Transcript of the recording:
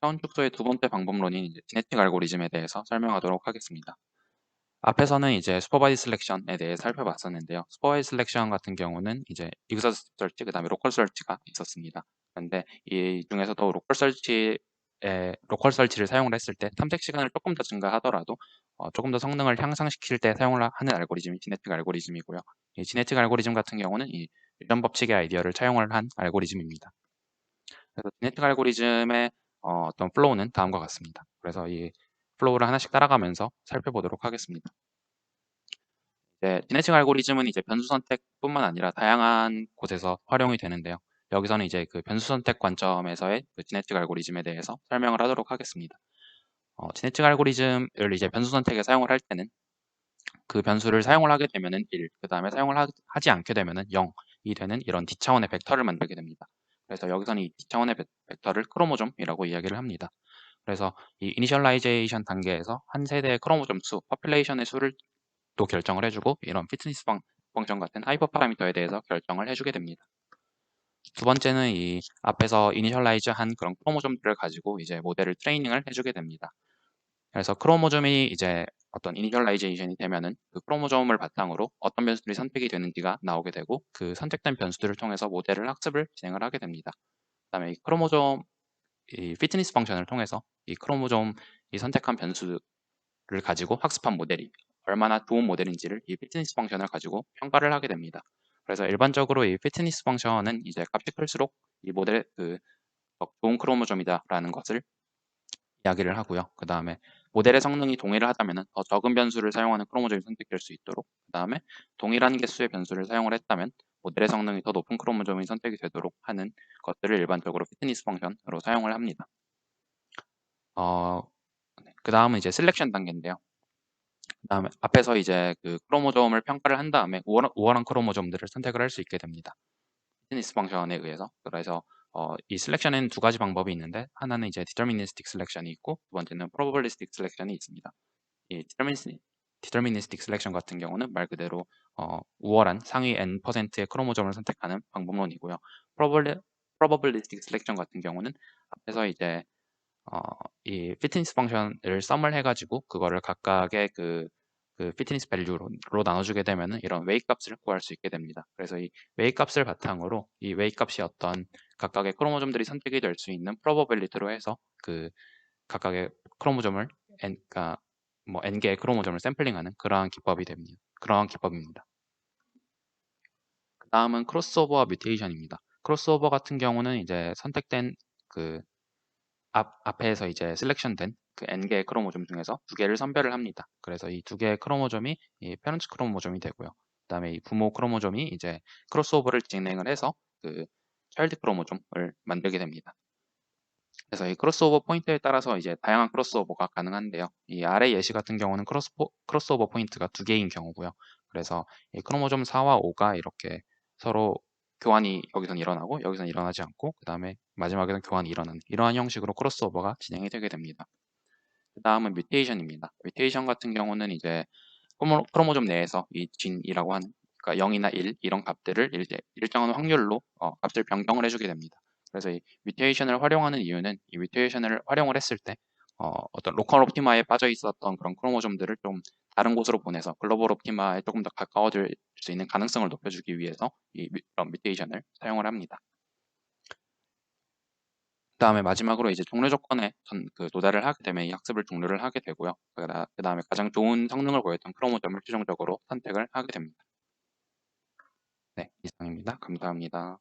차원 축소의 두 번째 방법론인 이제 지네틱 알고리즘에 대해서 설명하도록 하겠습니다. 앞에서는 이제 슈퍼바이즈 셀렉션에 대해 살펴봤었는데요. 슈퍼바이즈 셀렉션 같은 경우는 이제 익서스 설치, 그다음에 로컬 설치가 있었습니다. 그런데 이 중에서도 로컬 설치를 사용을 했을 때 탐색 시간을 조금 더 증가하더라도 조금 더 성능을 향상시킬 때 사용을 하는 알고리즘이 지네틱 알고리즘이고요. 이 지네틱 알고리즘 같은 경우는 이 유전 법칙의 아이디어를 차용을 한 알고리즘입니다. 그래서 지네틱 알고리즘의 어떤 플로우는 다음과 같습니다. 그래서 이 플로우를 하나씩 따라가면서 살펴보도록 하겠습니다. 지네틱 알고리즘은 이제 변수 선택뿐만 아니라 다양한 곳에서 활용이 되는데요. 여기서는 이제 그 변수 선택 관점에서의 그 지네틱 알고리즘에 대해서 설명을 하도록 하겠습니다. 지네틱 알고리즘을 이제 변수 선택에 사용을 할 때는 그 변수를 사용을 하게 되면은 1, 그 다음에 사용을 하지 않게 되면은 0이 되는 이런 D차원의 벡터를 만들게 됩니다. 그래서 여기서는 이 D차원의 벡터를 크로모좀이라고 이야기를 합니다. 그래서 이 이니셜라이제이션 단계에서 한 세대의 크로모좀 수, 퍼퓰레이션의 수를 또 결정을 해주고 이런 피트니스 펑션 같은 하이퍼 파라미터에 대해서 결정을 해주게 됩니다. 두 번째는 이 앞에서 이니셜라이즈 한 그런 크로모좀들을 가지고 이제 모델을 트레이닝을 해주게 됩니다. 그래서 크로모좀이 이제 어떤 이니셜라이제이션이 되면은 그 크로모좀을 바탕으로 어떤 변수들이 선택이 되는지가 나오게 되고 그 선택된 변수들을 통해서 모델을 학습을 진행을 하게 됩니다. 그다음에 이 크로모좀 이 피트니스 펑션을 통해서 이 크로모좀이 선택한 변수를 가지고 학습한 모델이 얼마나 좋은 모델인지를 이 피트니스 펑션을 가지고 평가를 하게 됩니다. 그래서 일반적으로 이 피트니스 펑션은 이제 값이 클수록 이 모델 더 좋은 크로모좀이다라는 것을 이야기를 하고요. 그 다음에 모델의 성능이 동일을 하다면 더 적은 변수를 사용하는 크로모점이 선택될 수 있도록, 그 다음에 동일한 개수의 변수를 사용을 했다면 모델의 성능이 더 높은 크로모점이 선택이 되도록 하는 것들을 일반적으로 피트니스 펑션으로 사용을 합니다. 그 다음은 이제 셀렉션 단계인데요. 그 다음에 앞에서 이제 그 크로모점을 평가를 한 다음에 우월한 크로모점들을 선택을 할 수 있게 됩니다. 피트니스 펑션에 의해서. 그래서 이 셀렉션에는 두 가지 방법이 있는데 하나는 이제 디터미니스틱 셀렉션이 있고 두 번째는 프로버빌리스틱 셀렉션이 있습니다. 이 디터미니스틱 셀렉션 같은 경우는 말 그대로 우월한 상위 n%의 크로모점을 선택하는 방법론이고요. 프로버빌리스틱 셀렉션 같은 경우는 앞에서 이제 이 피트니스 펑션을 썸을 해가지고 그거를 각각의 그 피트니스 밸류로 나눠주게 되면은 이런 웨이 값을 구할 수 있게 됩니다. 그래서 이 웨이 값을 바탕으로 이 웨이 값이 어떤 각각의 크로모점들이 선택이 될 수 있는 프로버빌리티로 해서 그 각각의 크로모점을 그러니까 뭐 n 개의 크로모점을 샘플링하는 그러한 기법입니다. 그 다음은 크로스오버와 뮤테이션입니다. 크로스오버 같은 경우는 이제 선택된 그 앞에서 이제 셀렉션된 그 n개의 크로모점 중에서 두 개를 선별을 합니다. 그래서 이 두 개의 크로모점이 이 페런트 크로모점이 되고요. 그다음에 이 부모 크로모점이 이제 크로스오버를 진행을 해서 그 차일드 크로모점을 만들게 됩니다. 그래서 이 크로스오버 포인트에 따라서 이제 다양한 크로스오버가 가능한데요. 이 아래 예시 같은 경우는 크로스오버 포인트가 두 개인 경우고요. 그래서 이 크로모점 4와 5가 이렇게 서로 교환이 여기선 일어나고 여기선 일어나지 않고 그 다음에 마지막에는 교환이 일어나는 이러한 형식으로 크로스오버가 진행이 되게 됩니다. 그 다음은 뮤테이션입니다. 뮤테이션 같은 경우는 이제 크로모점 내에서 이 진이라고 하는 그러니까 0이나 1 이런 값들을 이제 일정한 확률로 값을 변경을 해주게 됩니다. 그래서 이 뮤테이션을 활용하는 이유는 이 뮤테이션을 활용을 했을 때 어떤 로컬 옵티마에 빠져 있었던 그런 크로모점들을 좀 다른 곳으로 보내서 글로벌 옵티마에 조금 더 가까워질 수 있는 가능성을 높여주기 위해서 그런 뮤테이션을 사용을 합니다. 그 다음에 마지막으로 이제 종료 조건에 도달을 하게 되면 이 학습을 종료를 하게 되고요. 그 다음에 가장 좋은 성능을 보였던 크로모점을 최종적으로 선택을 하게 됩니다. 네, 이상입니다. 감사합니다.